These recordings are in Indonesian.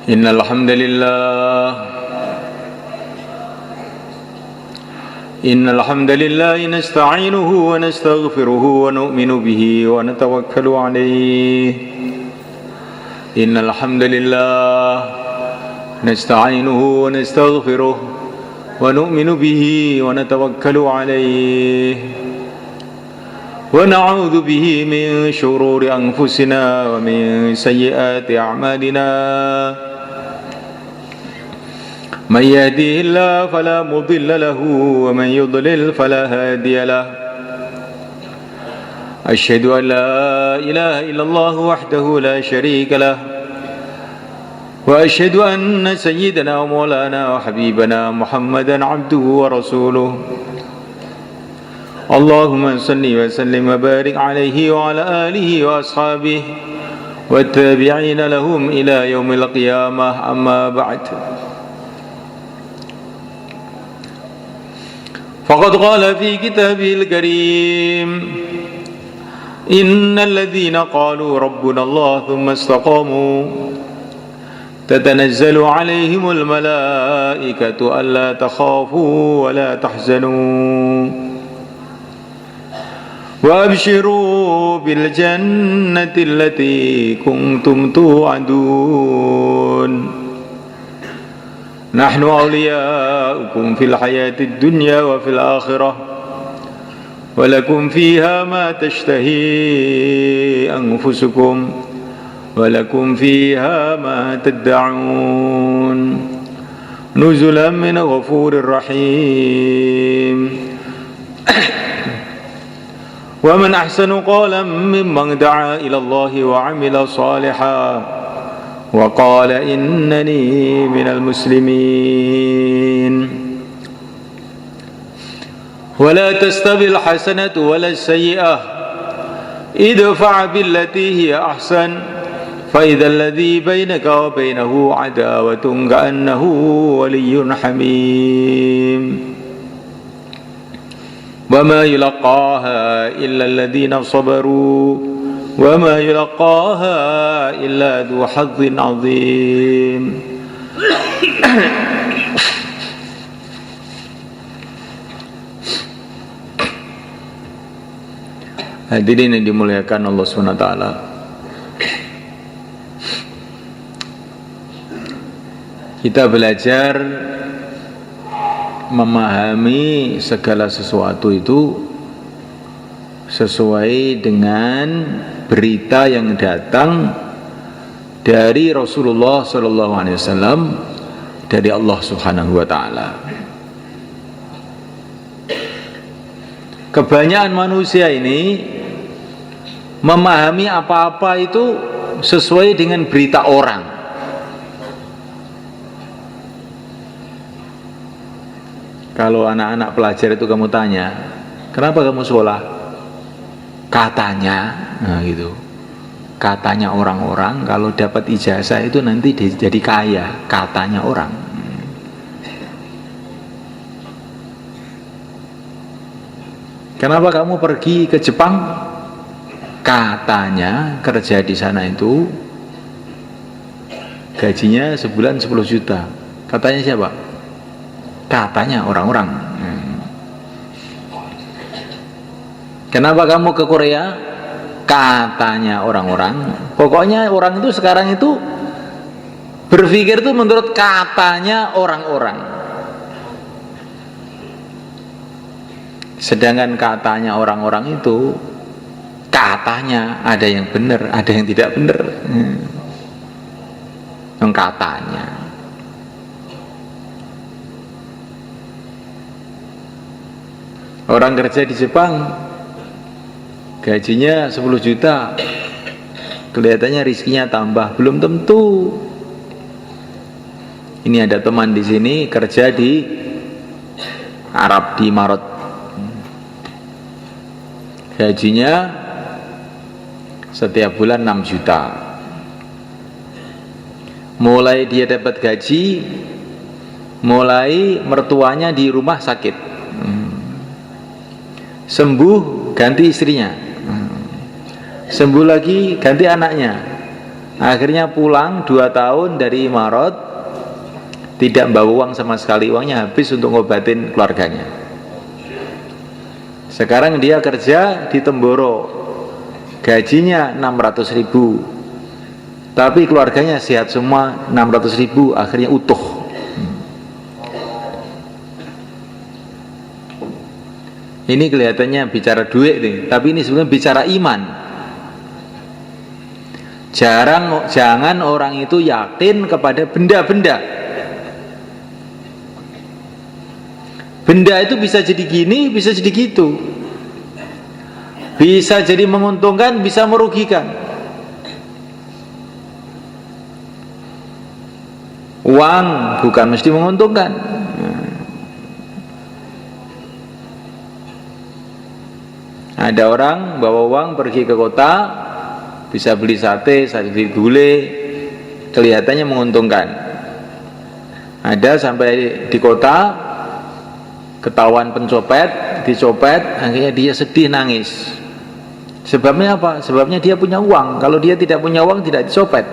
إن الحمد لله نستعينه ونستغفره ونؤمن به ونتوكل عليه. إن الحمد لله نستعينه ونستغفره ونؤمن به ونتوكل عليه ونعوذ به من شرور أنفسنا ومن سيئات أعمالنا. من يهديه الله فلا مضل له ومن يضلل فلا هادي له. أشهد أن لا إله إلا الله وحده لا شريك له وأشهد أن سيدنا ومولانا وحبيبنا محمدا عبده ورسوله. اللهم صل وسلم وبارك عليه وعلى آله وأصحابه والتابعين لهم إلى يوم القيامة. أما بعد، فقد قال في كتابه الكريم: إن الذين قالوا ربنا الله ثم استقاموا تتنزل عليهم الملائكة ألا تخافوا ولا تحزنوا وأبشروا بالجنة التي كنتم توعدون. نحن أولياؤكم في الحياة الدنيا وفي الآخرة ولكم فيها ما تشتهي أنفسكم ولكم فيها ما تدعون نزلا من غفور رحيم. ومن أحسن قولا ممن دعا إلى الله وعمل صالحا وقال إنني من المسلمين. ولا تستوي الحسنة ولا السيئة ادفع بالتي هي أحسن فإذا الذي بينك وبينه عداوة كأنه ولي حميم. وما يلقاها إلا الذين صبروا وما يلقاها إلا ذو حظ عظيم. Hadirin yang dimuliakan Allah SWT, kita belajar memahami segala sesuatu itu sesuai dengan berita yang datang dari Rasulullah SAW dari Allah Subhanahu wa Ta'ala. Kebanyakan manusia ini memahami apa-apa itu sesuai dengan berita orang. Kalau anak-anak pelajar itu kamu tanya, kenapa kamu sekolah? Katanya, nah gitu. Katanya orang-orang kalau dapat ijazah itu nanti jadi kaya. Katanya orang. Kenapa kamu pergi ke Jepang? Katanya kerja di sana itu gajinya sebulan 10 juta. Katanya siapa? Katanya orang-orang. Kenapa kamu ke Korea? Katanya orang-orang. Pokoknya orang itu sekarang itu berpikir itu menurut katanya orang-orang. Sedangkan katanya orang-orang itu katanya ada yang benar, ada yang tidak benar. Yang katanya. Orang kerja di Jepang gajinya 10 juta, kelihatannya rizkinya tambah, belum tentu. Ini ada teman di sini kerja di Arab, di Maret, gajinya setiap bulan 6 juta. Mulai dia dapat gaji, mulai mertuanya di rumah sakit, sembuh ganti istrinya, sembuh lagi ganti anaknya, Akhirnya pulang 2 tahun dari Imarat, tidak bawa uang sama sekali, uangnya habis untuk ngobatin keluarganya. Sekarang dia kerja di Temboro, gajinya 600.000, tapi keluarganya sehat semua, 600.000 akhirnya utuh. Ini kelihatannya bicara duit nih, tapi ini sebenarnya bicara iman. Jangan orang itu yakin kepada benda-benda. Benda itu bisa jadi gini, bisa jadi gitu. Bisa jadi menguntungkan, bisa merugikan. Uang bukan mesti menguntungkan. Ada orang bawa uang pergi ke kota, bisa beli sate, beli gulai, kelihatannya menguntungkan. Ada sampai di kota, ketahuan pencopet, dicopet, akhirnya dia sedih, nangis. Sebabnya apa? Sebabnya dia punya uang. Kalau dia tidak punya uang, tidak dicopet.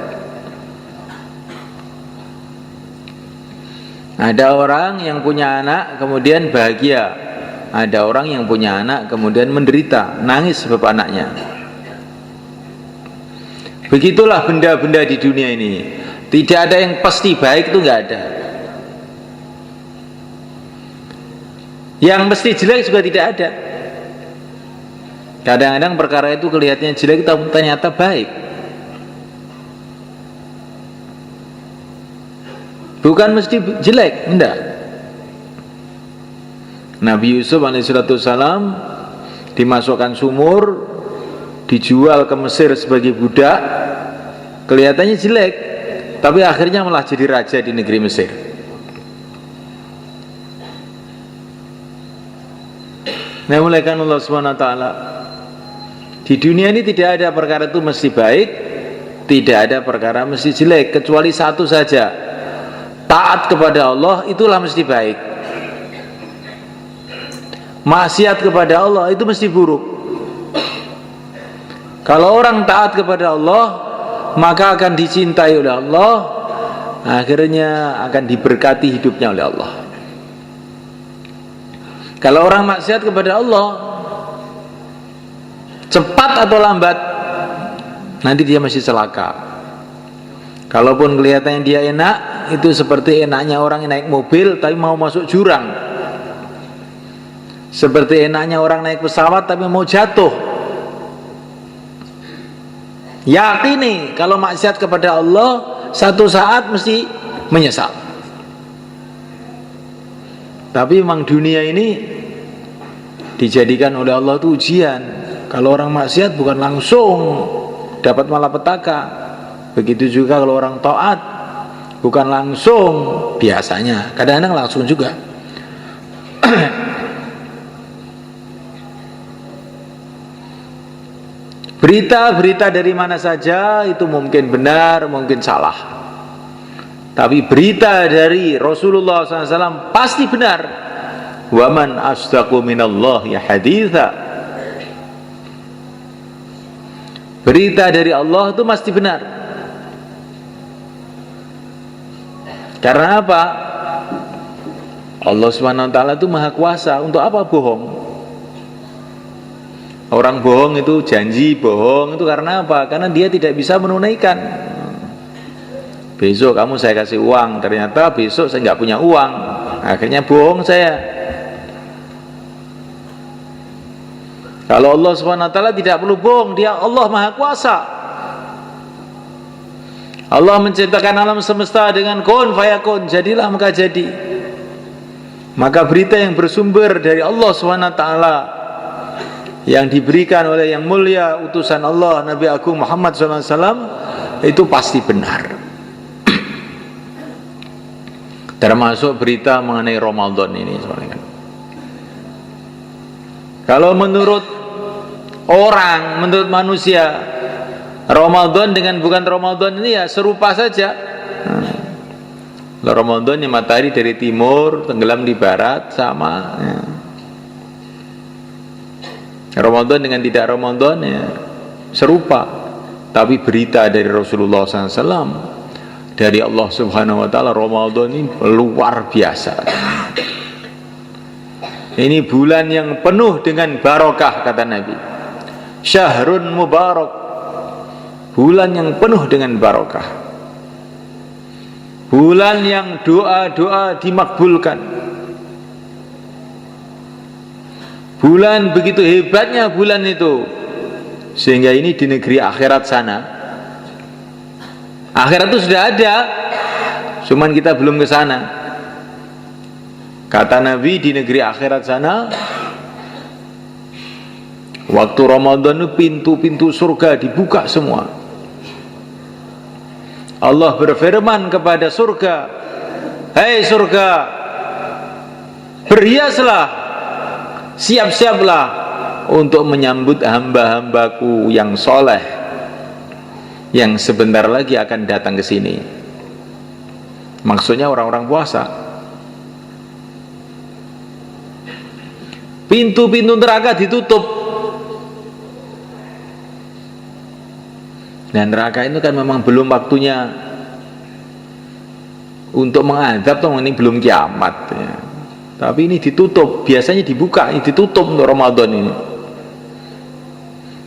Ada orang yang punya anak kemudian bahagia. Ada orang yang punya anak kemudian menderita, nangis sebab anaknya. Begitulah benda-benda di dunia ini. Tidak ada yang pasti baik, itu nggak ada. Yang mesti jelek juga tidak ada. Kadang-kadang perkara itu kelihatannya jelek tapi ternyata baik. Bukan mesti jelek, enggak. Nabi Yusuf alaihissalam dimasukkan sumur, dijual ke Mesir sebagai budak, kelihatannya jelek, tapi akhirnya malah jadi raja di negeri Mesir. Nah, mulaikan Allah SWT, di dunia ini tidak ada perkara itu mesti baik, tidak ada perkara mesti jelek, kecuali satu saja, taat kepada Allah itulah mesti baik. Maksiat kepada Allah itu mesti buruk. Kalau orang taat kepada Allah, maka akan dicintai oleh Allah, akhirnya akan diberkati hidupnya oleh Allah. Kalau orang maksiat kepada Allah, cepat atau lambat nanti dia masih celaka. Kalaupun kelihatannya dia enak, itu seperti enaknya orang yang naik mobil tapi mau masuk jurang. Seperti enaknya orang naik pesawat tapi mau jatuh. Yakini kalau maksiat kepada Allah satu saat mesti menyesal. Tapi memang dunia ini dijadikan oleh Allah itu ujian. Kalau orang maksiat bukan langsung dapat malapetaka. Begitu juga kalau orang taat bukan langsung, biasanya kadang-kadang langsung juga. Berita-berita dari mana saja itu mungkin benar, mungkin salah. Tapi berita dari Rasulullah SAW pasti benar. Waman asdaqu minallahi haditha. Berita dari Allah itu pasti benar. Karena apa? Allah SWT itu maha kuasa. Untuk apa bohong? Orang bohong itu janji bohong itu karena apa? Karena dia tidak bisa menunaikan. Besok kamu saya kasih uang, ternyata besok saya nggak punya uang, akhirnya bohong saya. Kalau Allah SWT tidak perlu bohong, dia Allah maha kuasa. Allah menciptakan alam semesta dengan kun fayakun, jadilah maka jadi. Maka berita yang bersumber dari Allah SWT yang diberikan oleh yang mulia utusan Allah Nabi Agung Muhammad SAW itu pasti benar. Termasuk berita mengenai Ramadan ini. Kalau menurut orang, menurut manusia, Ramadan dengan bukan Ramadan ini ya serupa saja. Ramadan yang matahari dari timur tenggelam di barat sama ya. Ramadan dengan tidak Ramadan ya serupa. Tapi berita dari Rasulullah SAW, dari Allah Subhanahu wa Ta'ala, Ramadan ini luar biasa. Ini bulan yang penuh dengan barokah, kata Nabi. Syahrun mubarak, bulan yang penuh dengan barokah, bulan yang doa-doa dimakbulkan, bulan begitu hebatnya bulan itu, sehingga ini di negeri akhirat sana, akhirat itu sudah ada, cuman kita belum ke sana. Kata Nabi, di negeri akhirat sana, waktu Ramadan itu pintu-pintu surga dibuka semua. Allah berfirman kepada surga, "Hei surga, berhiaslah, siap-siaplah untuk menyambut hamba-hambaku yang soleh, yang sebentar lagi akan datang ke sini." Maksudnya orang-orang puasa. Pintu-pintu neraka ditutup. Dan neraka itu kan memang belum waktunya untuk mengadab, toh ini belum kiamat ya. Tapi ini ditutup, biasanya dibuka, ini ditutup untuk Ramadan ini.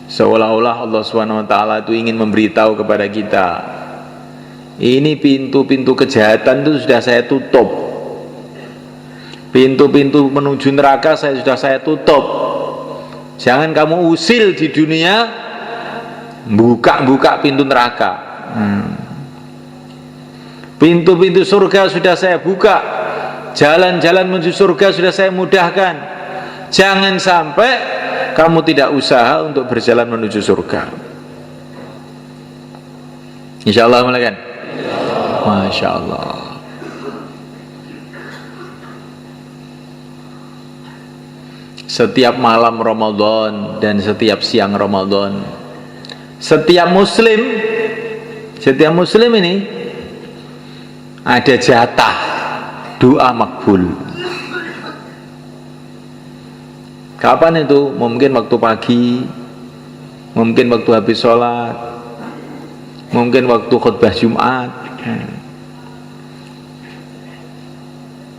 Seolah-olah Allah SWT itu ingin memberitahu kepada kita, ini pintu-pintu kejahatan itu sudah saya tutup, pintu-pintu menuju neraka sudah saya tutup. Jangan kamu usil di dunia buka-buka pintu neraka. Pintu-pintu surga sudah saya buka, jalan-jalan menuju surga sudah saya mudahkan. Jangan sampai kamu tidak usaha untuk berjalan menuju surga. Insyaallah, malakan. Masya Allah. Setiap malam Ramadan dan setiap siang Ramadan, setiap muslim ini ada jatah doa makbul. Kapan itu? Mungkin waktu pagi, mungkin waktu habis sholat, mungkin waktu khutbah Jumat.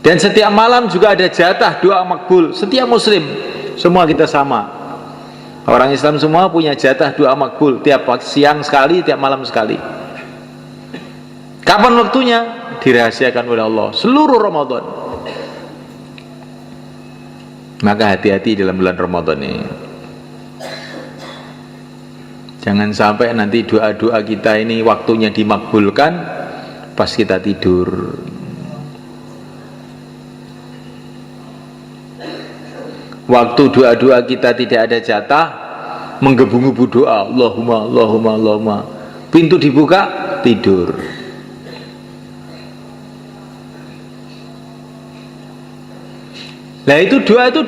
Dan setiap malam juga ada jatah doa makbul. Setiap muslim, semua kita sama. Orang Islam semua punya jatah doa makbul, tiap siang sekali, tiap malam sekali. Kapan waktunya? Dirahasiakan oleh Allah seluruh Ramadan. Maka hati-hati dalam bulan Ramadan ini. Jangan sampai nanti doa-doa kita ini waktunya dimakbulkan pas kita tidur. Waktu doa-doa kita tidak ada jatah, menggebu-gebu doa, Allahumma, Allahumma, Allahumma. Pintu dibuka, tidur. Nah itu doa itu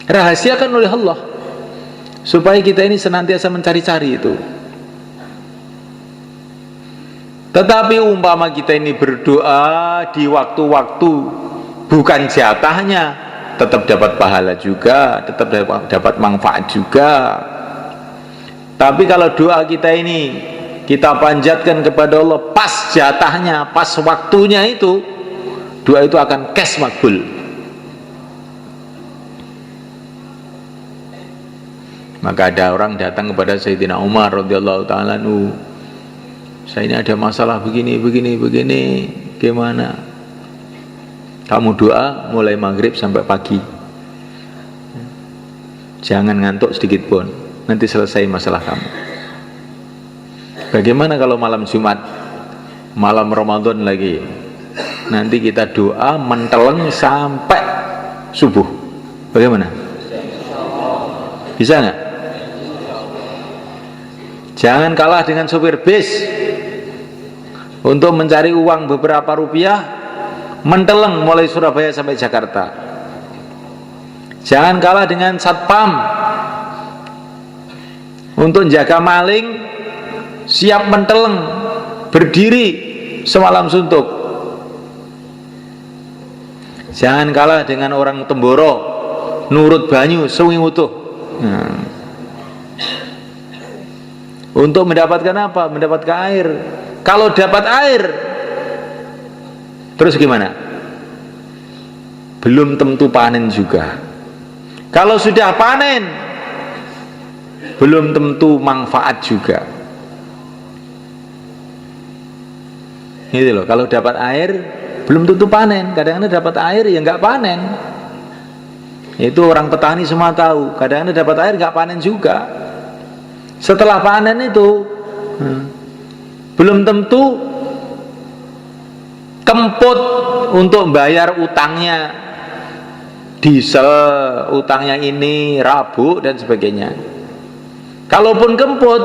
dirahasiakan oleh Allah, supaya kita ini senantiasa mencari-cari itu. Tetapi umpama kita ini berdoa di waktu-waktu bukan jatahnya, tetap dapat pahala juga, tetap dapat manfaat juga. Tapi kalau doa kita ini kita panjatkan kepada Allah pas jatahnya, pas waktunya itu, doa itu akan kes makbul. Maka ada orang datang kepada Sayyidina Umar radhiyallahu ta'ala anhu, saya ini ada masalah begini, gimana? Kamu doa mulai maghrib sampai pagi, jangan ngantuk sedikit pun, nanti selesai masalah kamu. Bagaimana kalau malam Jumat, malam Ramadan lagi, nanti kita doa menteleng sampai subuh, bagaimana? Bisa nggak? Jangan kalah dengan sopir bis untuk mencari uang beberapa rupiah, menteleng mulai Surabaya sampai Jakarta. Jangan kalah dengan satpam untuk jaga maling, siap menteleng, berdiri semalam suntuk. Jangan kalah dengan orang Temboro, nurut banyu sewengi utuh. Untuk mendapatkan apa? Mendapatkan air. Kalau dapat air, terus gimana? Belum tentu panen juga. Kalau sudah panen, belum tentu manfaat juga. Gitu loh. Kalau dapat air, belum tentu panen. Kadang-kadang dapat air ya nggak panen. Itu orang petani semua tahu. Kadang-kadang dapat air nggak panen juga. Setelah panen itu belum tentu kemput untuk bayar utangnya, diesel, utangnya ini, rabuk dan sebagainya. Kalaupun kemput,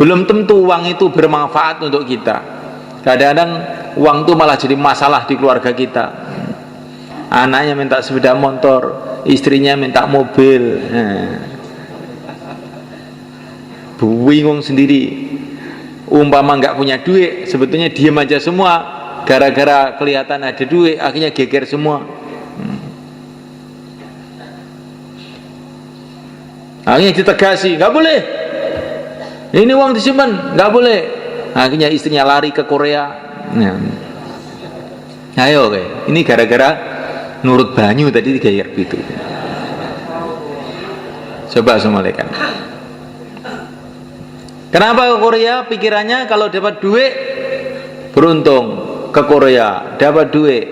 belum tentu uang itu bermanfaat untuk kita. Kadang-kadang uang itu malah jadi masalah di keluarga kita. Anaknya minta sepeda motor, istrinya minta mobil. Bingung sendiri. Umpama nggak punya duit, sebetulnya diam aja semua. Gara-gara kelihatan ada duit, akhirnya geger semua. Akhirnya ditegasi, nggak boleh. Ini uang disimpan, nggak boleh. Akhirnya istrinya lari ke Korea. Ayo, oke. Ini gara-gara nurut banyu tadi kayak gitu. Coba semalekan. Kenapa ke Korea? Pikirannya kalau dapat duit beruntung. Ke Korea dapat duit,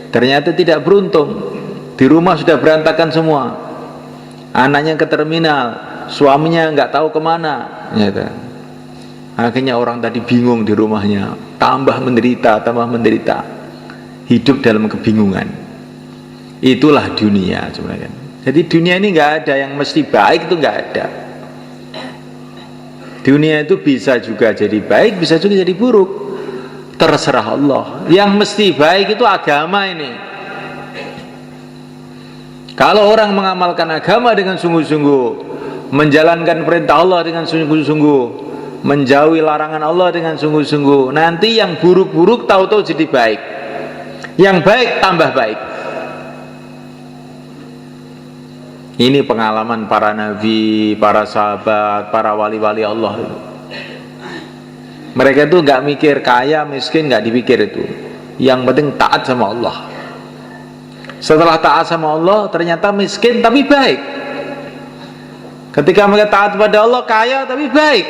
ternyata tidak beruntung. Di rumah sudah berantakan semua. Anaknya ke terminal, suaminya nggak tahu kemana. Akhirnya orang tadi bingung di rumahnya, tambah menderita, hidup dalam kebingungan. Itulah dunia sebenarnya. Jadi dunia ini nggak ada yang mesti baik, itu nggak ada. Dunia itu bisa juga jadi baik, bisa juga jadi buruk. Terserah Allah. Yang mesti baik itu agama ini. Kalau orang mengamalkan agama dengan sungguh-sungguh, menjalankan perintah Allah dengan sungguh-sungguh, menjauhi larangan Allah dengan sungguh-sungguh, nanti yang buruk-buruk tahu-tahu jadi baik, yang baik tambah baik. Ini pengalaman para nabi, para sahabat, para wali-wali Allah itu. Mereka itu nggak mikir kaya miskin, nggak dipikir itu. Yang penting taat sama Allah. Setelah taat sama Allah, ternyata miskin tapi baik. Ketika mereka taat pada Allah, kaya tapi baik.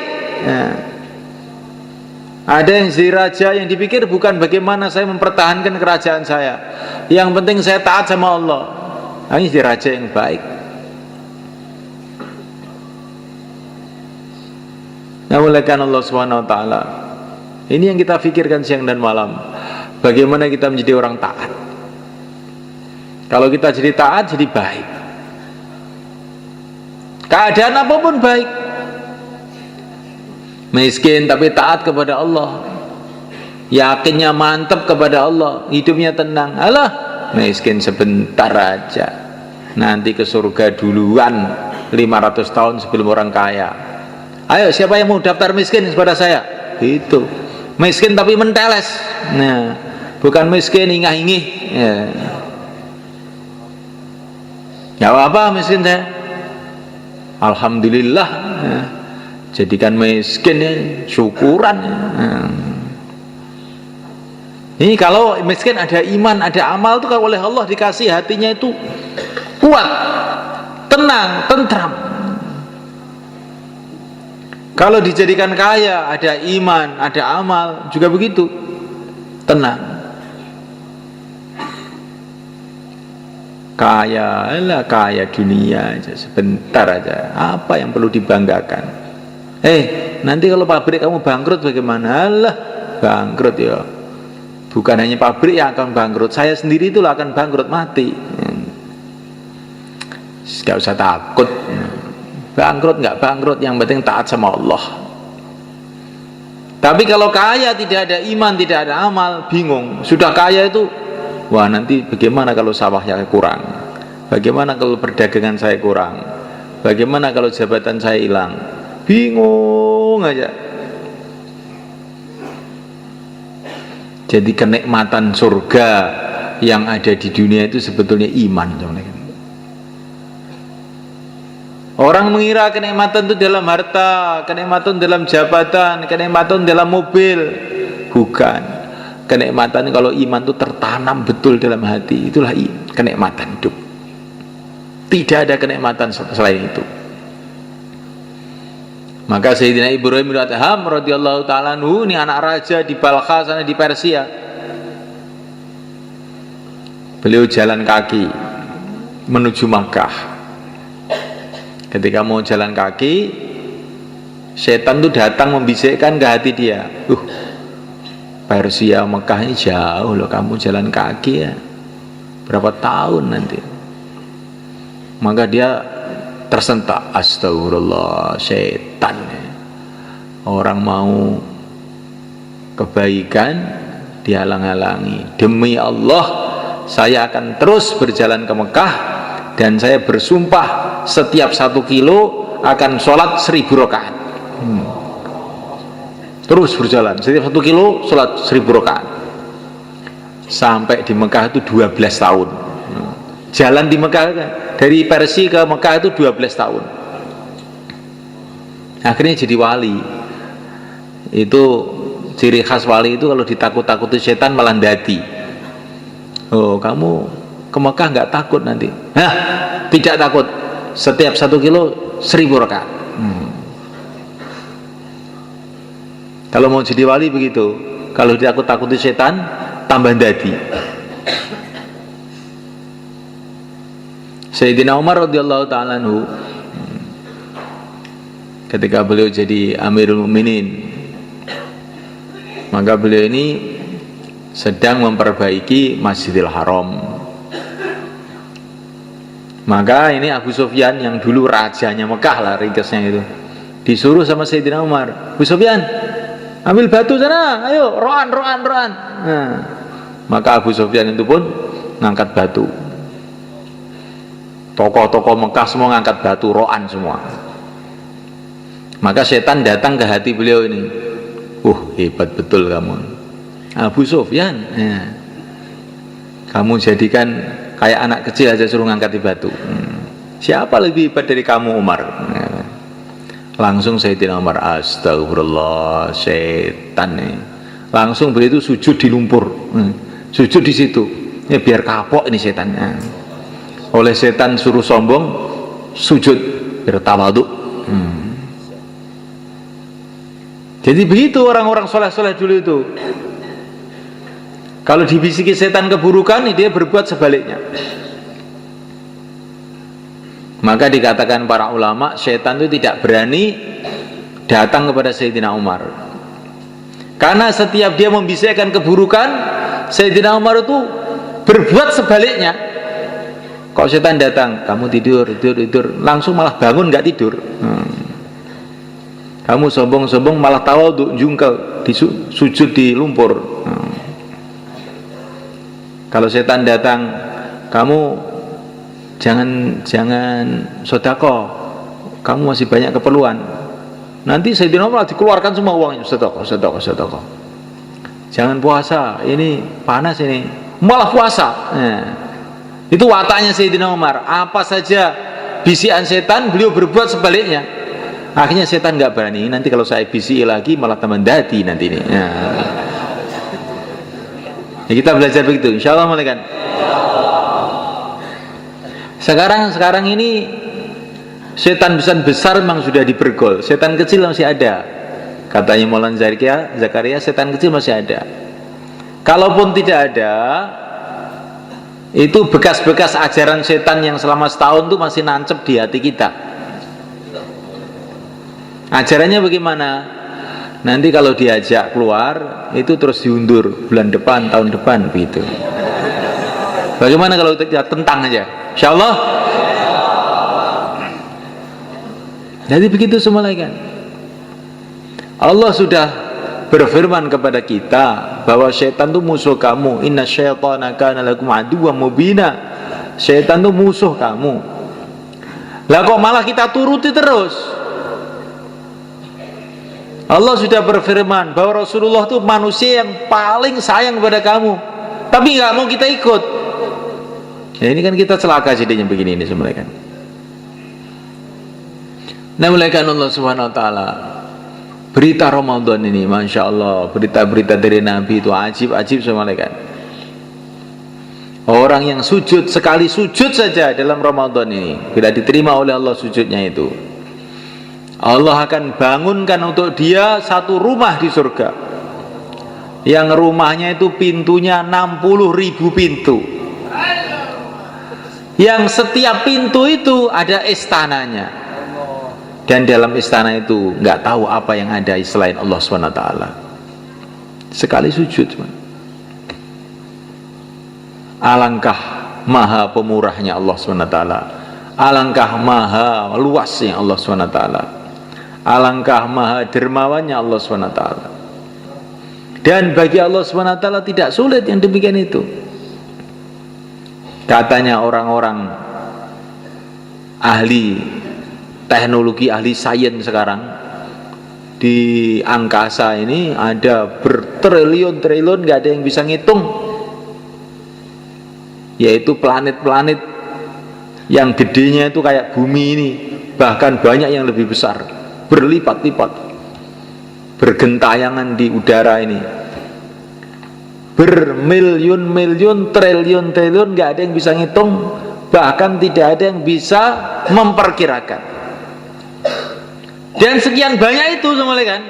Ada yang jadi raja, yang dipikir bukan bagaimana saya mempertahankan kerajaan saya. Yang penting saya taat sama Allah. Ini jadi raja yang baik. Namuliakan Allah Subhanahu wa taala. Ini yang kita pikirkan siang dan malam. Bagaimana kita menjadi orang taat. Kalau kita jadi taat, jadi baik. Keadaan apapun baik. Miskin tapi taat kepada Allah. Yakinnya mantap kepada Allah, hidupnya tenang. Alah, miskin sebentar aja. Nanti ke surga duluan 500 tahun sebelum orang kaya. Ayo, siapa yang mau daftar miskin kepada saya? Itu miskin tapi menteles. Nah, bukan miskin ingah-ingih. Ya apa miskin saya? Alhamdulillah. Jadikan miskin ya, syukuran. Ini kalau miskin ada iman, ada amal itu kalau oleh Allah dikasih hatinya itu kuat, tenang, tentram. Kalau dijadikan kaya, ada iman, ada amal, juga begitu, tenang. Kaya, lah kaya dunia aja, sebentar aja. Apa yang perlu dibanggakan? Nanti kalau pabrik kamu bangkrut bagaimana? Alah, bangkrut ya. Bukan hanya pabrik yang akan bangkrut, saya sendiri itulah akan bangkrut, mati. Gak usah takut. Bangkrut nggak bangkrut, yang penting taat sama Allah. Tapi kalau kaya tidak ada iman, tidak ada amal, bingung. Sudah kaya itu, wah nanti bagaimana kalau sawahnya kurang? Bagaimana kalau perdagangan saya kurang? Bagaimana kalau jabatan saya hilang? Bingung aja. Jadi kenikmatan surga yang ada di dunia itu sebetulnya iman. Orang Orang mengira kenikmatan itu dalam harta, kenikmatan dalam jabatan, kenikmatan dalam mobil. Bukan. Kenikmatan kalau iman itu tertanam betul dalam hati, itulah kenikmatan hidup. Tidak ada kenikmatan selain itu. Maka Sayyidina Ibrahim bin Adham radhiyallahu ta'ala anhu, ini anak raja di Balkha sana di Persia. Beliau jalan kaki menuju Makkah. Ketika mau jalan kaki, setan itu datang membisikkan ke hati dia, Persia Mekah ini jauh loh, kamu jalan kaki ya berapa tahun nanti. Maka dia tersentak, astagfirullah, setan. Orang mau kebaikan dihalang-halangi. Demi Allah, saya akan terus berjalan ke Mekah, dan saya bersumpah setiap 1 kilo akan sholat 1000 rakaat. Terus berjalan, setiap 1 kilo sholat 1000 rakaat. Sampai di Mekah itu 12 tahun. Jalan di Mekah, dari Persia ke Mekah itu 12 tahun. Akhirnya jadi wali. Itu ciri khas wali itu, kalau ditakut-takuti setan malah dadi. Oh, kamu ke Mekah nggak takut nanti? Hah, tidak takut. Setiap 1 kilo 1000 rakaat. Kalau mau jadi wali begitu. Kalau ditakut-takuti setan, tambah dadi. Sayyidina Umar radhiyallahu ta'ala anhu, ketika beliau jadi Amirul Mukminin, maka beliau ini sedang memperbaiki Masjidil Haram. Maka ini Abu Sufyan yang dulu rajanya Mekah lah, ringkasnya itu, disuruh sama Sayyidina Umar, Abu Sufyan, ambil batu sana, ayo, roan. Nah, maka Abu Sufyan itu pun ngangkat batu. Tokoh-tokoh Mekah semua ngangkat batu, roan semua. Maka setan datang ke hati beliau ini, hebat betul kamu, Abu Sufyan. Kamu jadikan kayak anak kecil aja suruh ngangkati batu. Siapa lebih hebat dari kamu, Umar? Langsung Sayyidina Umar, astagfirullah, setan nih. Langsung beliau itu sujud di lumpur, sujud di situ. Ya biar kapok ini setannya. Oleh setan suruh sombong, sujud bertawadhu. Jadi begitu orang-orang soleh-soleh dulu itu. Kalau dibisiki setan keburukan, dia berbuat sebaliknya. Maka dikatakan para ulama, setan itu tidak berani datang kepada Sayyidina Umar. Karena setiap dia membisikkan keburukan, Sayyidina Umar itu berbuat sebaliknya. Kalau setan datang, kamu tidur, langsung malah bangun nggak tidur. Kamu sombong-sombong malah tawadhu, jungkel, sujud di lumpur. Kalau setan datang, kamu jangan sedekah, kamu masih banyak keperluan. Nanti Sayyidina Umar dikeluarkan semua uangnya, sedekah. Jangan puasa, ini panas ini, malah puasa. Itu wataknya Sayyidina Umar. Apa saja bisikan setan, beliau berbuat sebaliknya. Akhirnya setan nggak berani. Nanti kalau saya bisiki lagi malah tambah dadi nanti ini. Ya, kita belajar begitu, insya Allah malaikat. Sekarang ini setan besar memang sudah dibergol, setan kecil masih ada. Katanya Maulana Zakaria, setan kecil masih ada. Kalaupun tidak ada, itu bekas-bekas ajaran setan yang selama setahun itu masih nancep di hati kita. Ajarannya bagaimana? Nanti kalau diajak keluar, itu terus diundur bulan depan, tahun depan, begitu. Bagaimana kalau kita tentang aja? Insya Allah. Jadi begitu semua lagi kan. Allah sudah berfirman kepada kita bahwa syaitan itu musuh kamu. Inna syaitana kana lakum aduwwan mubina. Syaitan itu musuh kamu. Lah kok malah kita turuti terus? Allah sudah berfirman bahwa Rasulullah itu manusia yang paling sayang kepada kamu, tapi nggak mau kita ikut. Ya ini kan kita celaka jadinya begini ini sebenarnya kan. Namuliakan Allah Subhanahu wa taala. Berita Ramadan ini, Masya Allah, berita-berita dari Nabi itu ajib-ajib sama malaikat. Orang yang sujud, sekali sujud saja dalam Ramadan ini, bila diterima oleh Allah sujudnya itu, Allah akan bangunkan untuk dia satu rumah di surga, yang rumahnya itu pintunya 60.000 pintu, yang setiap pintu itu ada istananya, dan dalam istana itu nggak tahu apa yang ada selain Allah SWT. Sekali sujud, alangkah maha pemurahnya Allah SWT, alangkah maha luasnya Allah SWT, alangkah maha dermawannya Allah SWT. Dan bagi Allah SWT tidak sulit yang demikian itu. Katanya orang-orang ahli teknologi, ahli sains sekarang, di angkasa ini ada bertriliun-triliun, gak ada yang bisa ngitung, yaitu planet-planet yang gedenya itu kayak bumi ini, bahkan banyak yang lebih besar, berlipat-lipat, bergentayangan di udara ini, bermiliun-miliun, triliun-triliun, gak ada yang bisa ngitung, bahkan tidak ada yang bisa memperkirakan. Dan sekian banyak itu semuanya kan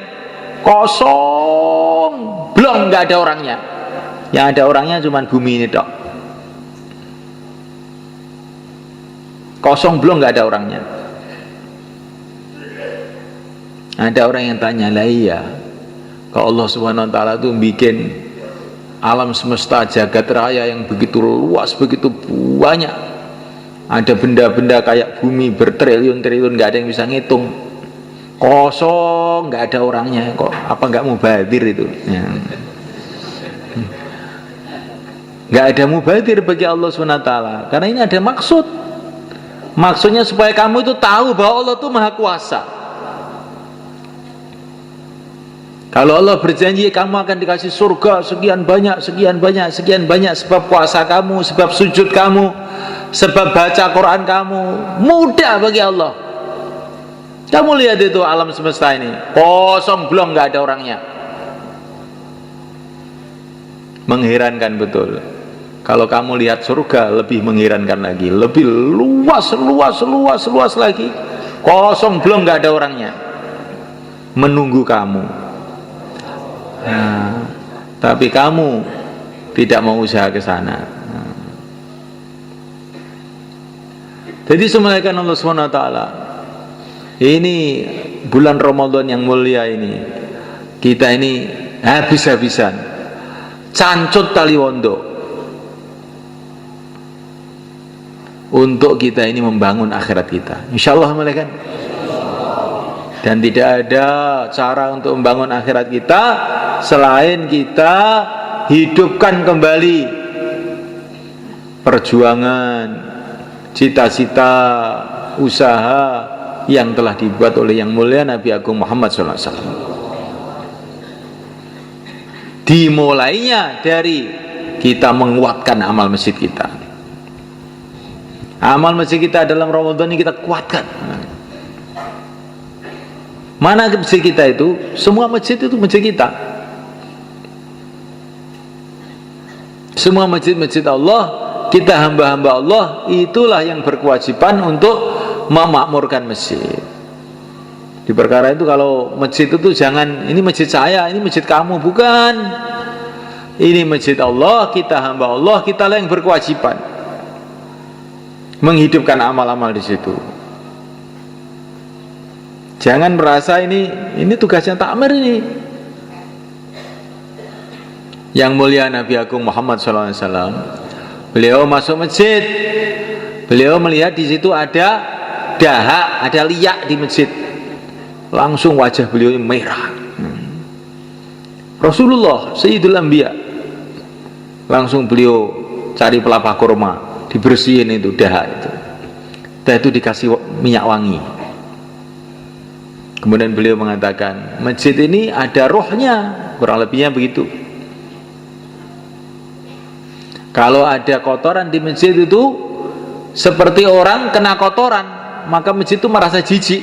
kosong, belum, gak ada orangnya. Yang ada orangnya cuma bumi ini dok, kosong, belum, gak ada orangnya. Ada orang yang tanya, lah iya, kalau Allah Subhanahu wa taala itu bikin alam semesta jagat raya yang begitu luas, begitu banyak, ada benda-benda kayak bumi bertriliun-triliun, gak ada yang bisa ngitung, kosong, gak ada orangnya, kok apa gak mubadir itu ya. Gak ada mubadir bagi Allah SWT, karena ini ada maksud. Maksudnya supaya kamu itu tahu bahwa Allah itu maha kuasa. Kalau Allah berjanji kamu akan dikasih surga sekian banyak, sekian banyak, sekian banyak, sebab puasa kamu, sebab sujud kamu, sebab baca Quran kamu, mudah bagi Allah. Kamu lihat itu alam semesta ini kosong, belum, gak ada orangnya. Mengherankan betul. Kalau kamu lihat surga, lebih mengherankan lagi, lebih luas lagi, kosong, belum, gak ada orangnya, menunggu kamu. Nah, tapi kamu tidak mau usaha ke sana. Jadi semuanya Allah Subhanahu wa taala, ini bulan Ramadan yang mulia ini, kita ini habis-habisan cancut tali wondo untuk kita ini membangun akhirat kita, insyaallah malaikat. Dan tidak ada cara untuk membangun akhirat kita selain kita hidupkan kembali perjuangan, cita-cita, usaha yang telah dibuat oleh yang mulia Nabi Agung Muhammad SAW. Dimulainya dari kita menguatkan amal masjid kita. Amal masjid kita dalam Ramadan ini kita kuatkan. Mana masjid kita itu? Semua masjid itu masjid kita. Semua masjid-masjid Allah, kita hamba-hamba Allah, itulah yang berkewajiban untuk memakmurkan masjid. Di perkara itu kalau masjid itu jangan, ini masjid saya, ini masjid kamu, bukan. Ini masjid Allah, kita hamba Allah, kita lah yang berkewajiban menghidupkan amal-amal di situ. Jangan merasa ini tugasnya takmir ini. Yang mulia Nabi Agung Muhammad SAW, beliau masuk masjid, beliau melihat di situ ada dahak, ada liak di masjid, langsung wajah beliau merah. Rasulullah Sayyidul Anbiya, langsung beliau cari pelapa kurma, dibersihin itu dahak itu, dan itu dikasih minyak wangi. Kemudian beliau mengatakan, masjid ini ada rohnya, kurang lebihnya begitu. Kalau ada kotoran di masjid itu seperti orang kena kotoran, maka masjid itu merasa jijik.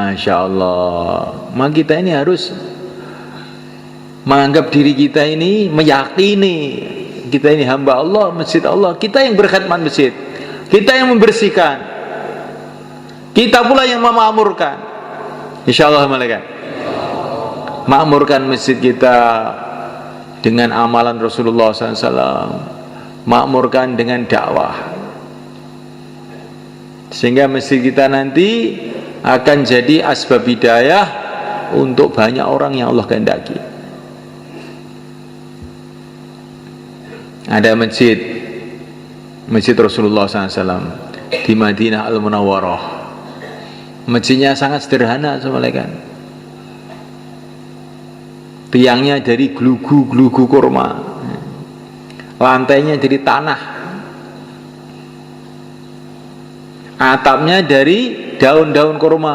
Masya Allah. Maka kita ini harus menganggap diri kita ini, meyakini kita ini hamba Allah, masjid Allah, kita yang berkhidmat masjid, kita yang membersihkan, kita pula yang memakmurkan. Insyaallah malaikat makmurkan masjid kita dengan amalan Rasulullah SAW, makmurkan dengan dakwah, sehingga masjid kita nanti akan jadi asbab hidayah untuk banyak orang yang Allah kehendaki. Ada masjid Rasulullah SAW di Madinah Al-Munawwarah. Masjidnya sangat sederhana, malaikat. Tiangnya dari gelugu kurma, lantainya dari tanah, atapnya dari daun-daun kurma.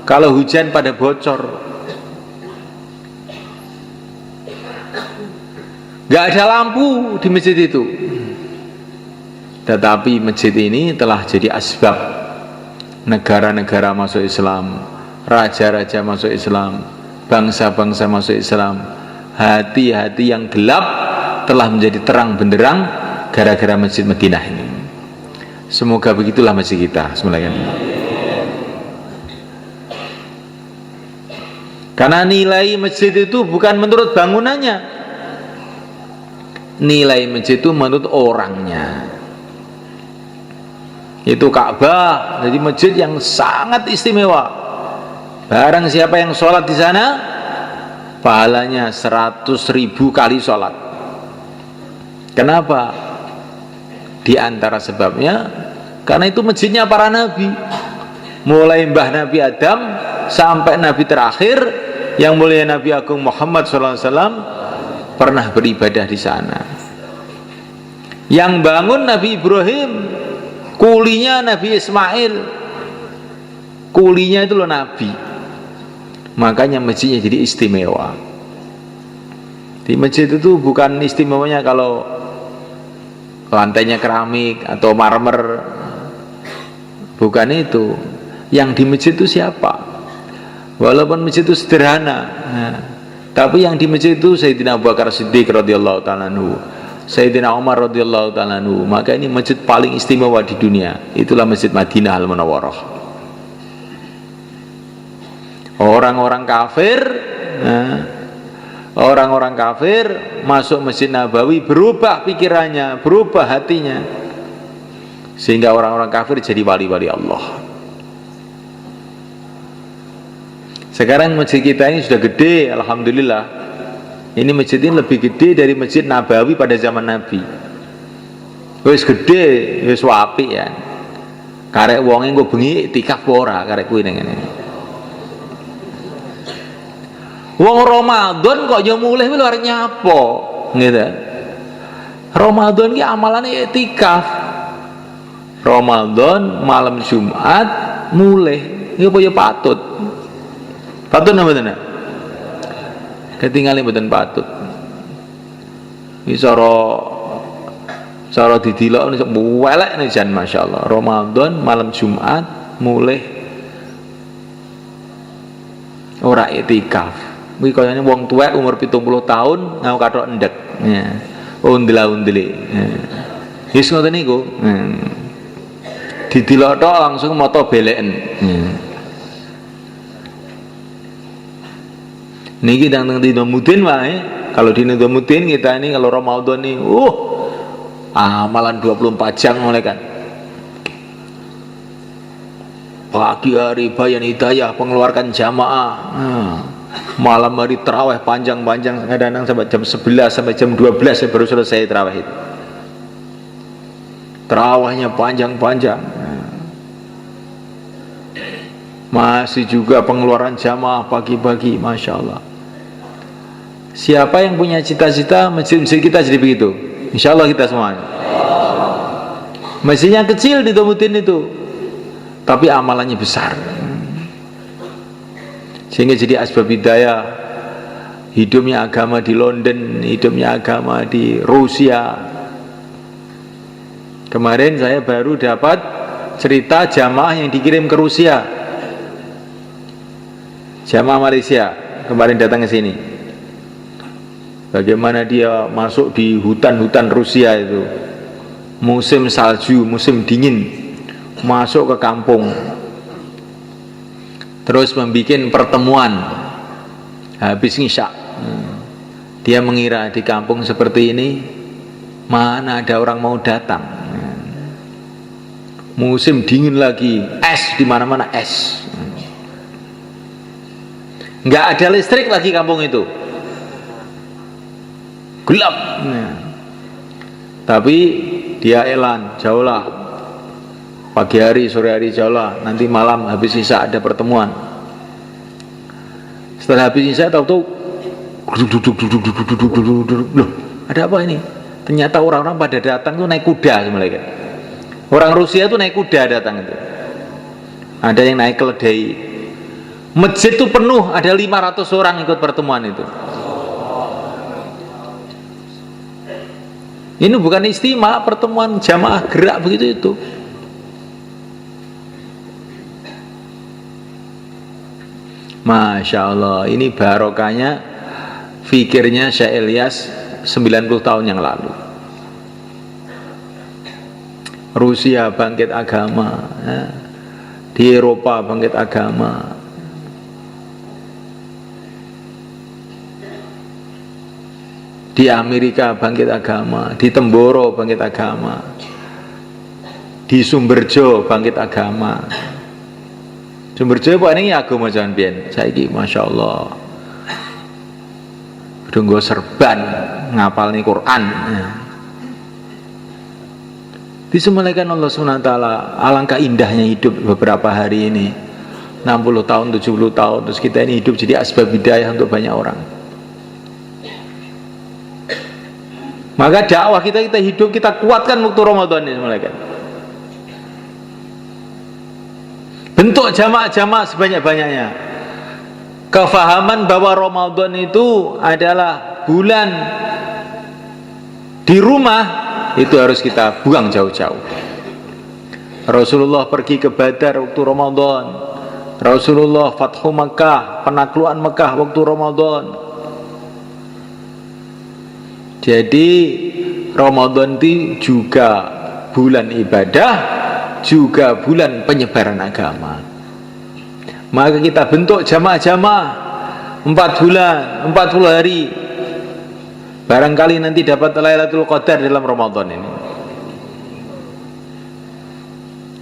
Kalau hujan pada bocor. Gak ada lampu di masjid itu. Tetapi masjid ini telah jadi asbab negara-negara masuk Islam, raja-raja masuk Islam, bangsa-bangsa masuk Islam. Hati-hati yang gelap telah menjadi terang benderang gara-gara masjid Madinah ini. Semoga begitulah masjid kita. Bismillahirrahmanirrahim. Karena nilai masjid itu bukan menurut bangunannya, nilai masjid itu menurut orangnya. Itu Ka'bah, jadi masjid yang sangat istimewa. Barang siapa yang sholat di sana, pahalanya 100.000 kali sholat. Kenapa? Di antara sebabnya, karena itu masjidnya para nabi, mulai mbah Nabi Adam sampai Nabi terakhir yang mulia Nabi Agung Muhammad SAW pernah beribadah di sana. Yang bangun Nabi Ibrahim, kulinya Nabi Ismail, kulinya itu loh Nabi. Makanya masjidnya jadi istimewa. Di masjid itu bukan istimewanya kalau lantainya keramik atau marmer, bukan itu. Yang di masjid itu siapa? Walaupun masjid itu sederhana, tapi yang di masjid itu Sayyidina Abu Bakar Siddiq radhiyallahu ta'ala anhu, Sayyidina Umar radhiyallahu ta'ala anhu. Maka ini masjid paling istimewa di dunia. Itulah Masjid Madinah Al-Munawwarah. Orang-orang kafir masuk Masjid Nabawi, berubah pikirannya, berubah hatinya, sehingga orang-orang kafir jadi wali-wali Allah. Sekarang masjid kita ini sudah gede, alhamdulillah. Ini masjid ini lebih gede dari Masjid Nabawi pada zaman Nabi. Wis gede, wis apik ya. Karek wonge engko bengi iktikaf ora karek kuwi ning ngene. Wong Ramadan kok yo mulih kuwi arep nyapo, gitu. Ramadan ki amalane iktikaf. Ramadan malam Jumat mulih, iki apa ya patut. Patut napa mboten? Ketinggalan mboten patut. Iki cara didilok nek welek nek jan masyaallah. Ramadan malam Jumat mulih ora iktikaf. Kuwi kayane wong tuwek umur 70 tahun ngau kathok endek. Ya. Undela-undeli. Wis ngoten niku. Didilok tok langsung moto beleken. Niki tentang Nizamuddin wae. Kalau di Nizamuddin kita ini kalau Ramadan nih, amalan 24 jam malaikat. Pagi hari bayan hidayah pengeluarkan jamaah. Malam hari tarawih panjang-panjang, kadang-kadang sampai jam 11 sampai jam 12 saya baru selesai tarawih itu. Tarawihnya panjang-panjang. Masih juga pengeluaran jamaah pagi-pagi, masya Allah. Siapa yang punya cita-cita masjid-masjid kita jadi begitu? Insya Allah kita semua. Masjidnya kecil di Nizamuddin itu, tapi amalannya besar, sehingga jadi asbab hidayah. Hidupnya agama di London, hidupnya agama di Rusia. Kemarin saya baru dapat cerita jamaah yang dikirim ke Rusia. Jamaah Malaysia kemarin datang ke sini. Bagaimana dia masuk di hutan-hutan Rusia itu, musim salju, musim dingin, masuk ke kampung, terus membuat pertemuan habis ngisya. Dia mengira di kampung seperti ini mana ada orang mau datang. Musim dingin lagi, es di mana-mana es. Nggak ada listrik lagi kampung itu, gelap. Tapi dia elan, jauhlah, pagi hari, sore hari jauhlah, nanti malam habis isya ada pertemuan. Setelah habis isya tahu-tahu loh, ada apa ini? Ternyata orang-orang pada datang tuh naik kuda semuanya. Orang Rusia tuh naik kuda datang itu. Ada yang naik keledai. Masjid itu penuh, ada 500 orang ikut pertemuan itu. Ini bukan istimewa, pertemuan jamaah gerak begitu itu. Masya Allah, ini barokahnya fikirnya Syekh Ilyas 90 tahun yang lalu. Rusia bangkit agama, di Eropa bangkit agama. Di Amerika bangkit agama, di Temboro bangkit agama, di Sumberjo bangkit agama. Sumberjo apa ini agama jangan biyen. Saiki Masya Allah udah nggo serban ngapal nih Quran. Disemelekan Allah SWT. Alangkah indahnya hidup beberapa hari ini, 60 tahun, 70 tahun, terus kita ini hidup jadi asbab hidayah untuk banyak orang. Maka dakwah kita hidup, kita kuatkan waktu Ramadan ini semuanya. Bentuk jamaah-jamaah sebanyak-banyaknya. Kefahaman bahwa Ramadan itu adalah bulan di rumah, itu harus kita buang jauh-jauh. Rasulullah pergi ke Badar waktu Ramadan. Rasulullah Fathu Makkah, penaklukan Mekah waktu Ramadan. Jadi Ramadan itu juga bulan ibadah, juga bulan penyebaran agama. Maka kita bentuk jamaah-jamaah 4 bulan, 40 hari. Barangkali nanti dapat Lailatul Qadar dalam Ramadan ini.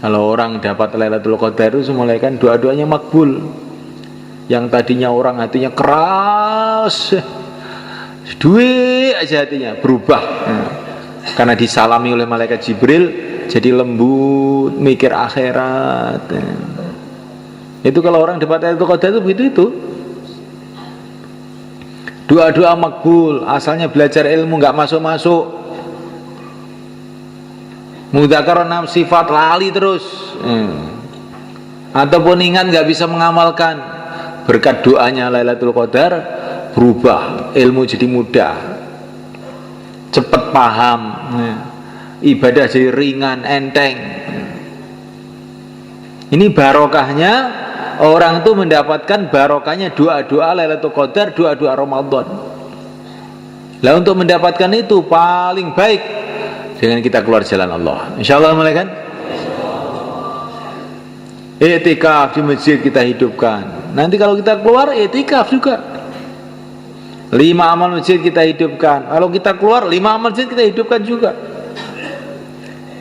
Kalau orang dapat Lailatul Qadar itu semula kan doa-doanya makbul. Yang tadinya orang hatinya keras, duit aja hatinya berubah, karena disalami oleh malaikat Jibril jadi lembut, mikir akhirat. Itu kalau orang dapat Lailatul Qadar itu begitu itu. Doa-doa makbul, asalnya belajar ilmu nggak masuk-masuk. Mudzakarah 6 sifat lali terus. Ataupun ingat nggak bisa mengamalkan. Berkat doanya Lailatul Qadar berubah, ilmu jadi mudah, cepat paham, ibadah jadi ringan, enteng. Ini barokahnya orang itu mendapatkan barokahnya doa-doa Lailatul Qadar, doa-doa Ramadan. Lah untuk mendapatkan itu paling baik dengan kita keluar jalan Allah. Insyaallah malaikat. I'tikaf di masjid kita hidupkan. Nanti kalau kita keluar i'tikaf juga. 5 amal masjid kita hidupkan. Kalau kita keluar 5 amal masjid kita hidupkan juga.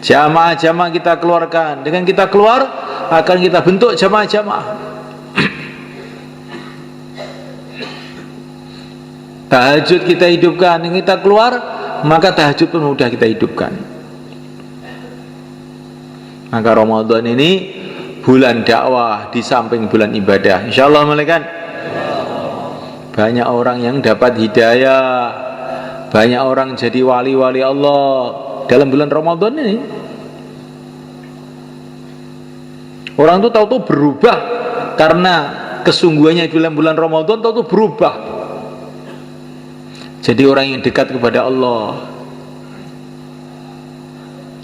Jamaah-jamaah kita keluarkan. Dengan kita keluar akan kita bentuk jamaah-jamaah. Tahajud kita hidupkan. Dengan kita keluar maka tahajud pun mudah kita hidupkan. Maka Ramadan ini bulan dakwah di samping bulan ibadah. Insyaallah malaikat. Banyak orang yang dapat hidayah, banyak orang jadi wali-wali Allah dalam bulan Ramadan ini. Orang itu tahu-tahu berubah karena kesungguhannya dalam bulan Ramadan, tahu-tahu berubah. Jadi orang yang dekat kepada Allah,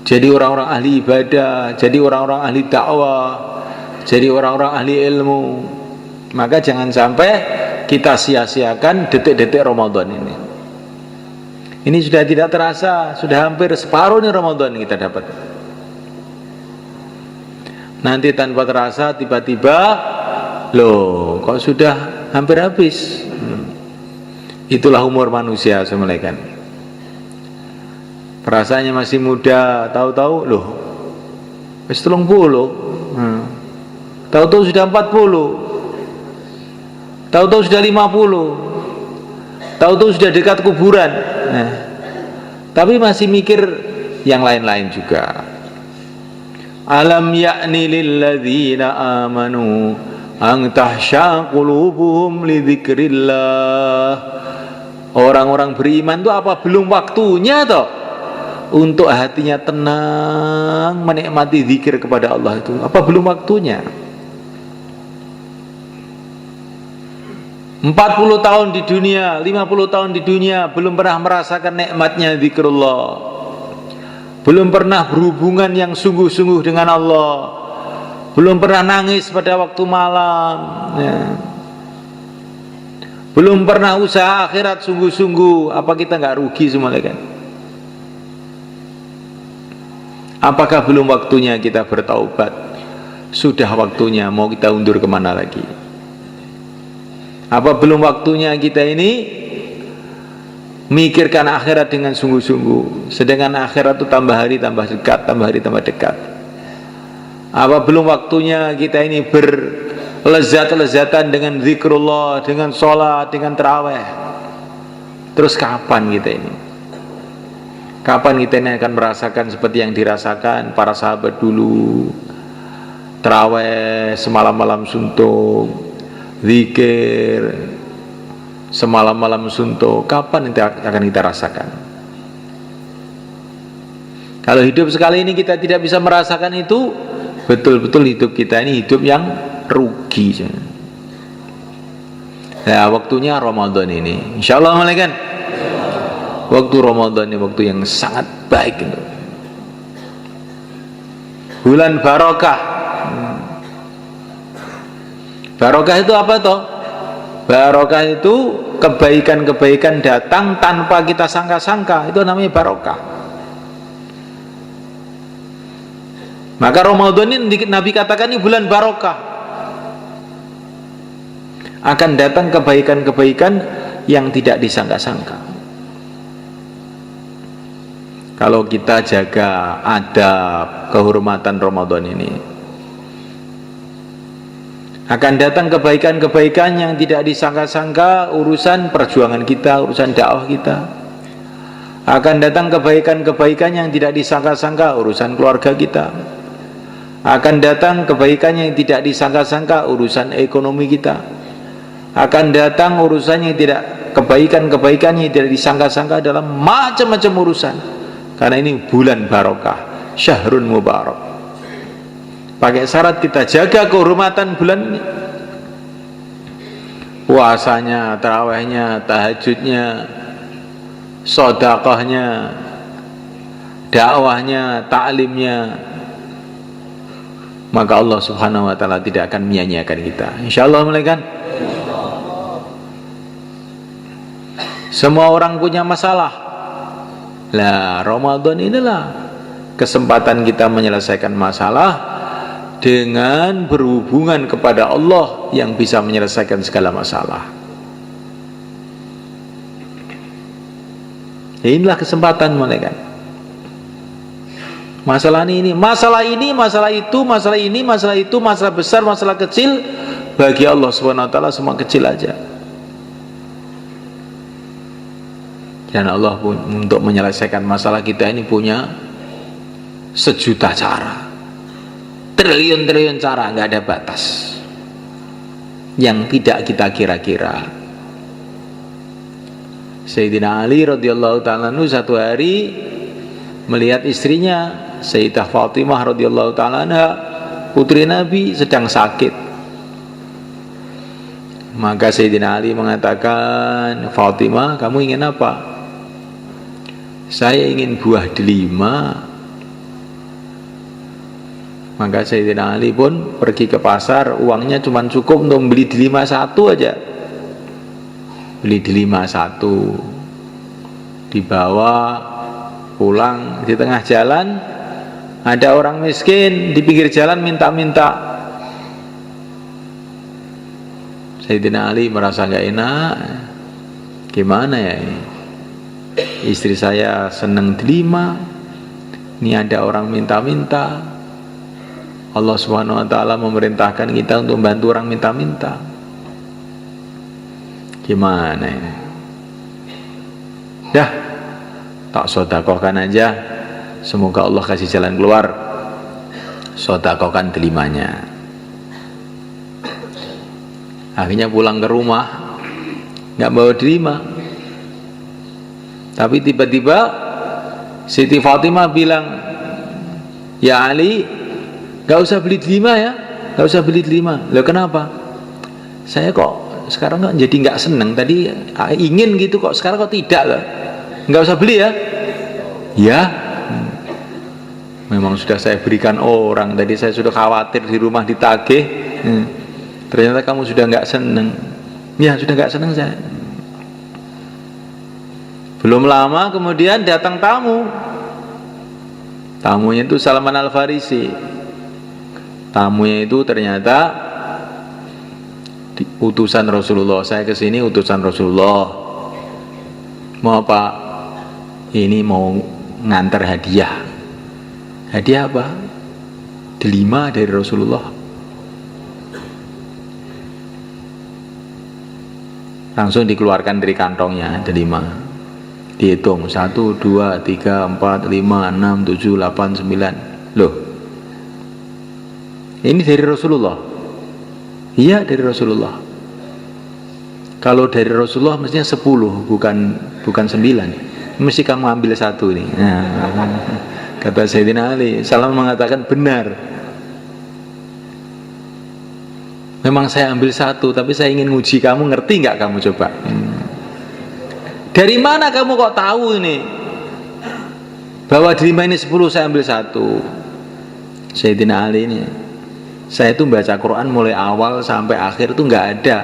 jadi orang-orang ahli ibadah, jadi orang-orang ahli dakwah, jadi orang-orang ahli ilmu. Maka jangan sampai kita sia-siakan detik-detik Ramadan ini. Ini sudah tidak terasa, sudah hampir separuh nih Ramadan kita dapat. Nanti tanpa terasa tiba-tiba, loh kok sudah hampir habis. Itulah umur manusia semulaikan. Perasaannya masih muda, tahu-tahu loh wis 30. Tahu-tahu sudah 40. Tahu-tahu sudah 50. Tahu-tahu sudah dekat kuburan. Nah, tapi masih mikir yang lain-lain juga. Alam ya'ni lilladzina amanu an tahsya qulubuhum li dzikrillah. Orang-orang beriman itu apa belum waktunya toh untuk hatinya tenang menikmati zikir kepada Allah itu? Apa belum waktunya? 40 tahun di dunia, 50 tahun di dunia belum pernah merasakan nikmatnya zikrullah. Belum pernah berhubungan yang sungguh-sungguh dengan Allah. Belum pernah nangis pada waktu malam ya. Belum pernah usaha akhirat sungguh-sungguh. Apa kita nggak rugi semua kan? Apakah belum waktunya kita bertaubat? Sudah waktunya, mau kita undur kemana lagi? Apa belum waktunya kita ini mikirkan akhirat dengan sungguh-sungguh? Sedangkan akhirat itu tambah hari tambah dekat, tambah hari tambah dekat. Apa belum waktunya kita ini berlezat-lezatan dengan zikrullah, dengan sholat, dengan tarawih? Terus kapan kita ini? Kapan kita ini akan merasakan seperti yang dirasakan para sahabat dulu? Tarawih semalam-malam suntuk, zikir semalam-malam suntuk. Kapan itu akan kita rasakan? Kalau hidup sekali ini kita tidak bisa merasakan itu, betul-betul hidup kita ini hidup yang rugi. Nah, waktunya Ramadan ini, insya Allah malaikat. Waktu Ramadan ini waktu yang sangat baik itu. Bulan barokah. Barokah itu apa toh? Barokah itu kebaikan-kebaikan datang tanpa kita sangka-sangka. Itu namanya barokah. Maka Ramadan ini Nabi katakan ini bulan barokah. Akan datang kebaikan-kebaikan yang tidak disangka-sangka. Kalau kita jaga adab kehormatan Ramadan ini, akan datang kebaikan-kebaikan yang tidak disangka-sangka. Urusan perjuangan kita, urusan dakwah kita. Akan datang kebaikan-kebaikan yang tidak disangka-sangka. Urusan keluarga kita. Akan datang kebaikan yang tidak disangka-sangka. Urusan ekonomi kita. Akan datang urusan yang tidak, kebaikan-kebaikan yang tidak disangka-sangka dalam macam-macam urusan. Karena ini bulan barokah, syahrun mubarak. Pakai syarat kita jaga kehormatan bulan ini. Puasanya, tarawihnya, tahajudnya, sedekahnya, dakwahnya, ta'limnya. Maka Allah Subhanahu wa taala tidak akan menyia-nyiakan kita. Insyaallah malaikat. Semua orang punya masalah. Lah, Ramadan inilah kesempatan kita menyelesaikan masalah dengan berhubungan kepada Allah yang bisa menyelesaikan segala masalah. Inilah kesempatan malaikat. Masalah ini, masalah ini, masalah itu, masalah ini, masalah itu, masalah besar, masalah kecil, bagi Allah Subhanahu wa taala semua kecil aja. Dan Allah pun untuk menyelesaikan masalah kita ini punya sejuta cara, triliun-triliun cara, nggak ada batas yang tidak kita kira-kira. Sayyidina Ali radhiyallahu ta'ala anhu satu hari melihat istrinya Sayyidah Fatimah radhiyallahu ta'ala anha, putri Nabi, sedang sakit. Maka Sayyidina Ali mengatakan, Fatimah, kamu ingin apa? Saya ingin buah delima. Maka Sayyidina Ali pun pergi ke pasar, uangnya cuma cukup untuk beli delima satu aja. Beli delima satu, dibawa pulang. Di tengah jalan ada orang miskin di pinggir jalan minta-minta. Sayyidina Ali merasa gak enak, gimana ya ini? Istri saya seneng delima, ini ada orang minta-minta. Allah Subhanahu wa ta'ala memerintahkan kita untuk membantu orang minta-minta. Gimana ini? Dah, tak sodakohkan aja, semoga Allah kasih jalan keluar. Sodakohkan delimanya. Akhirnya pulang ke rumah, nggak bawa delima. Tapi tiba-tiba Siti Fatimah bilang, ya Ali, nggak usah beli delima ya, nggak usah beli delima. Loh kenapa? Saya kok sekarang kok jadi nggak seneng, tadi ingin gitu kok sekarang kok tidak loh. Nggak usah beli ya. Ya, memang sudah saya berikan orang, tadi saya sudah khawatir di rumah ditagih. Ternyata kamu sudah nggak seneng. Ya sudah nggak seneng saya. Belum lama kemudian datang tamu. Tamunya itu Salman Al-Farisi. Tamunya itu ternyata utusan Rasulullah. Saya kesini utusan Rasulullah. Mau apa? Ini mau ngantar hadiah. Hadiah apa? Delima dari Rasulullah. Langsung dikeluarkan dari kantongnya delima. Dihitung 1, 2, 3, 4, 5, 6, 7, 8, 9. Loh, ini dari Rasulullah? Iya dari Rasulullah. Kalau dari Rasulullah mestinya 10, bukan 9. Mesti kamu ambil 1 ini. Nah, kata Sayyidina Ali, Salman mengatakan benar. Memang saya ambil 1, tapi saya ingin nguji kamu, ngerti nggak kamu coba? Dari mana kamu kok tahu ini? Bahwa delima ini 10, saya ambil 1. Sayyidina Ali ini, saya itu baca Quran mulai awal sampai akhir itu nggak ada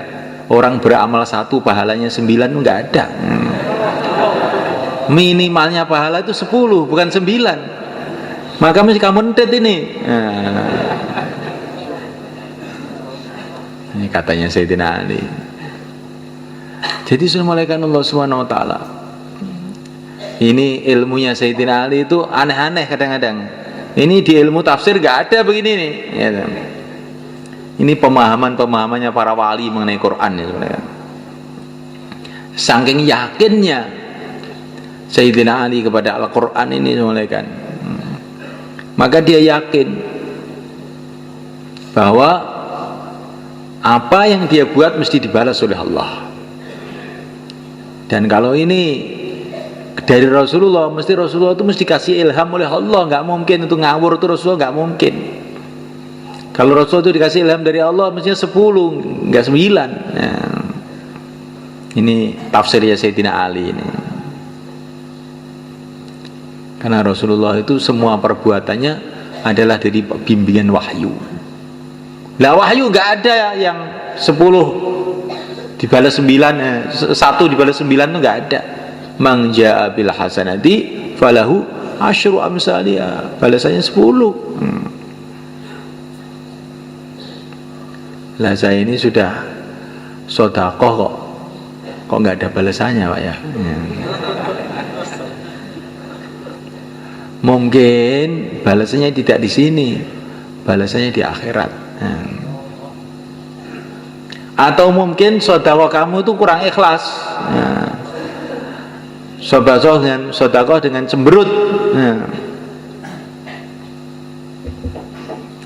orang beramal 1 pahalanya 9, nggak ada. Minimalnya pahala itu 10, bukan 9. Maka mesti kamu entet ini. Ini katanya Sayyidina Ali. Jadi sudah malaikat Allah Subhanahu wa ta'ala. Ini ilmunya Sayyidina Ali itu aneh-aneh kadang-kadang. Ini di ilmu tafsir gak ada begini nih. Ini pemahamannya para wali mengenai Quran ya. Saking yakinnya Sayyidina Ali kepada Al-Quran ini malaikat. Maka dia yakin bahwa apa yang dia buat mesti dibalas oleh Allah. Dan kalau ini dari Rasulullah, mesti Rasulullah itu mesti kasih ilham oleh Allah. Nggak mungkin itu ngawur, itu Rasulullah nggak mungkin. Kalau Rasulullah itu dikasih ilham dari Allah mestinya 10, nggak 9. Nah, ini tafsirnya Sayyidina Ali ini. Karena Rasulullah itu semua perbuatannya adalah dari bimbingan wahyu. Lah wahyu nggak ada yang 10 dibalas 9, 1 dibalas 9 itu nggak ada. Man jaa bil hasanati falahu asyru amsalha, balasannya 10. Lah saya ini sudah sedekah kok nggak ada balasannya Pak ya. Mungkin balasannya tidak di sini, balasannya di akhirat. Atau mungkin sedekah kamu itu kurang ikhlas. Sedekah dengan cemberut.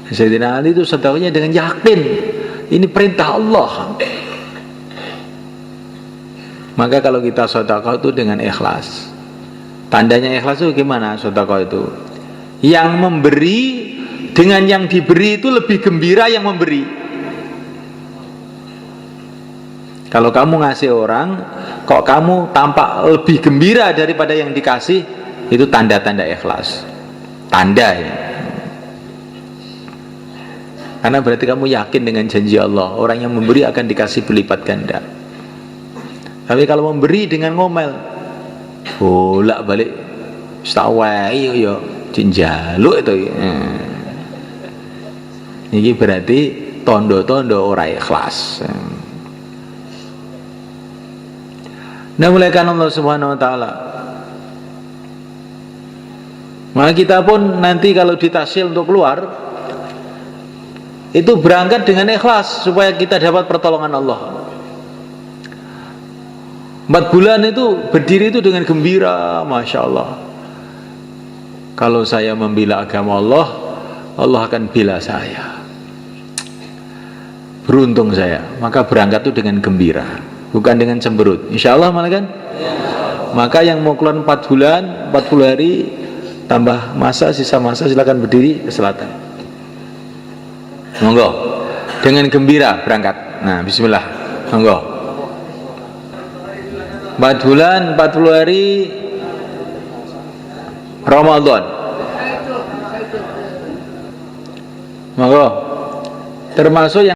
Sayyidina Ali itu sedekahnya dengan yakin ini perintah Allah. Maka kalau kita sedekah itu dengan ikhlas. Tandanya ikhlas itu gimana sedekah itu? Yang memberi dengan yang diberi itu lebih gembira yang memberi. Kalau kamu ngasih orang, kok kamu tampak lebih gembira daripada yang dikasih, itu tanda-tanda ikhlas. Tanda ya. Karena berarti kamu yakin dengan janji Allah, orang yang memberi akan dikasih berlipat ganda. Tapi kalau memberi dengan ngomel, bolak balik stawai yo cinjaluk itu. Ini berarti tondo-tondo ora ikhlas. Nah, mulaikan Allah Subhanahu wa taala. Maka kita pun nanti kalau ditasil untuk keluar, itu berangkat dengan ikhlas supaya kita dapat pertolongan Allah. 4 bulan itu berdiri itu dengan gembira, Masya Allah. Kalau saya membela agama Allah, Allah akan bela saya. Beruntung saya. Maka berangkat itu dengan gembira, bukan dengan cemberut. Insya Allah malah kan. Maka yang mau keluar 4 bulan, 40 hari, tambah masa, sisa masa, silakan berdiri ke selatan. Monggo, dengan gembira berangkat. Nah, bismillah, monggo. 4 bulan, 40 hari Ramadan. Monggo. Termasuk yang